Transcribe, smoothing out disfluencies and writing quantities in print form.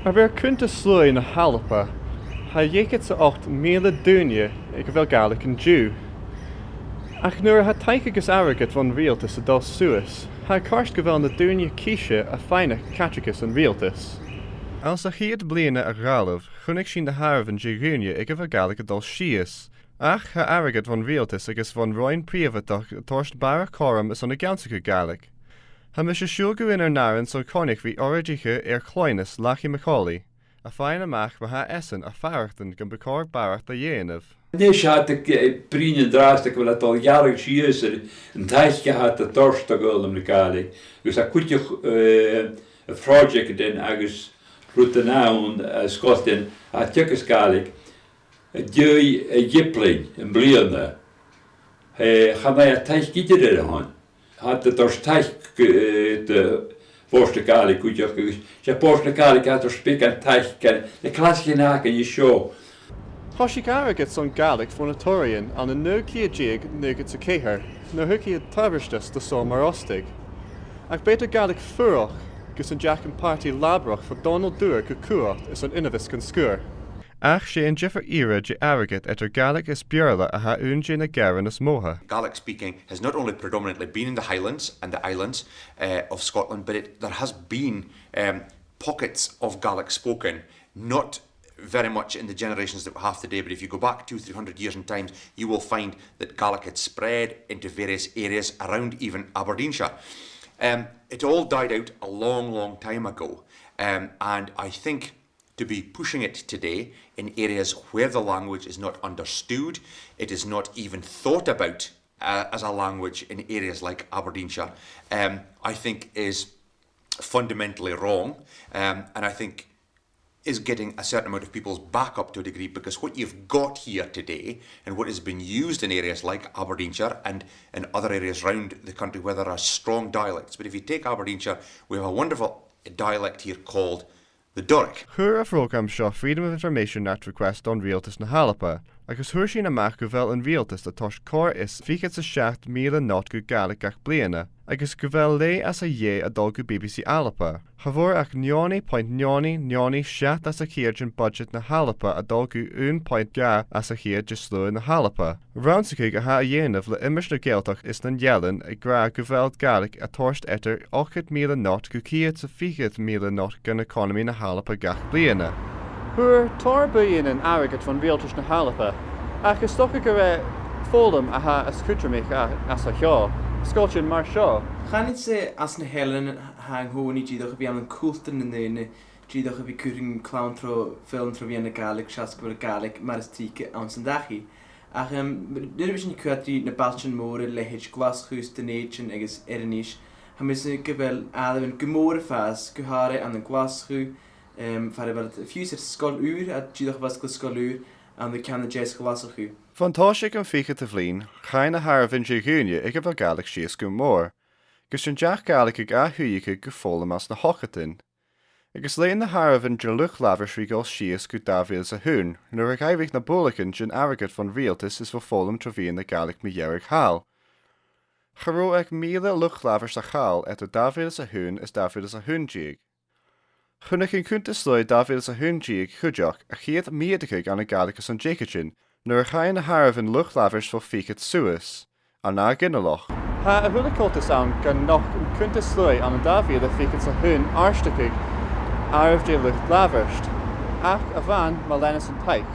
Maar weer kunt slui in Alba. Ha jeket ze 8 duine ik wel galig een Jew. Ach nur ha teikigus araget van realtus a dos suis. Ha karst gewel na duine kiesje a feine catechus en realtus. Als a hiert bliene a galov, gun ik zien de haar van Jerunie ik wel galig a dos shies. Ach ha araget van realtus agus van roin privatach torst bara corum is on a gansige galig. Ha mis sjogu in naren so konig wie origiche kleines lachi Macaulay. A feine mach wa ha essen a farachten gan bekor barach da jenev. Nes had ik prien draastig wel het al jaren schieuser een tijdje had de torst te gulden mekalig. Dus a kutje een project in agus route naun Scotland had tjekes galig. Je jipling een bliende. Ga mij een tijdje gieten aan. Had de torst tijdje de Porsche Kali kutje. Je Porsche Kali had er spik en tijdje de klasje naken je show. Hoshik araget son galig von a Torian an a nukia jig nuget zu keher, no huki a taberstus de so marostig. Ach beter galig furoch, gus an jack and party labroch for Donald Duer kukuocht is an innovis kan skur. Ach she in jiffer era je araget et er galig is björla a ha unjin a garin as moha. Gaelic speaking has not only predominantly been in the Highlands and the islands of Scotland, but there has been pockets of Gaelic spoken, not very much in the generations that we have today, but if you go back 200-300 years in times, you will find that Gaelic had spread into various areas around even Aberdeenshire. It all died out a long time ago, and I think to be pushing it today in areas where the language is not understood, it is not even thought about as a language in areas like Aberdeenshire, I think is fundamentally wrong, and I think is getting a certain amount of people's back up to a degree, because what you've got here today and what has been used in areas like Aberdeenshire and in other areas around the country where there are strong dialects. But if you take Aberdeenshire, we have a wonderful dialect here called the Doric. Hur a program shaw Freedom of Information Act request on realtus na Halapa, agus hur sin amach govel an realtus that tosh cor is fiket sa shaft mila not gu galig gach bliana, agus govel lei as a ye a dolgu BBC Alapa. Havor ach njoni shaft as a kirjan budget na Halapa a dolgu point ga as a hier just slow na Halapa. Roundsakig a ha a yen of le imish na geltach is nan yellen a gra govel galig a torst etter ochit mila not gu kiet sa fiket mila not gan economy na Halapa gach bliana. Hur torbuien en araget van realtus na Halapa, ach is toch a fólum a ha a scrutramich as a hio, Scotchin mar seo. Gaan niet ze as na helen hang ho ni gidach bi an kulten in de gidach bi kuring clown tro film tro viene Gaelic shaskwer Gaelic mar is tike aan sandachi. Ach dit is nie kwatri na balchen more lehich glashuis de nation agus ernish. Ha mis gewel alwen gemore fas gehare aan een glashu fare wel fuser skoluur at gidach was skoluur aan de kan de jazz glashu. Fantáisic an ficha a bhlín, chain na Harvin Júne ag bhil galig síos go mór, gus an deach galig ag athúiche go fólam as na hochatain. Agus léon na Harvin de luch laversrí gáil síos go dábhéil a hún, nuair a gaibhíh na bólachan sin agad fan rialtas is bh fólam trofíon na galig mi dhearag hall. Charó ag míle luch lavers a chal et a dábhéil a hún is dábhéil a húndíag. Chunach in cúnta slóid dábhéil a húndíag chuideach a chiad míadacha an na galig an Jacobin, nuair chain na Harvin luchtlavers for fiket suas, an na ginnaloch. Ha a hulicultus an gan noch kunta slui an Davi the fiket sa hun arstakig arf de luchtlaverst, ach a van malenis and pike.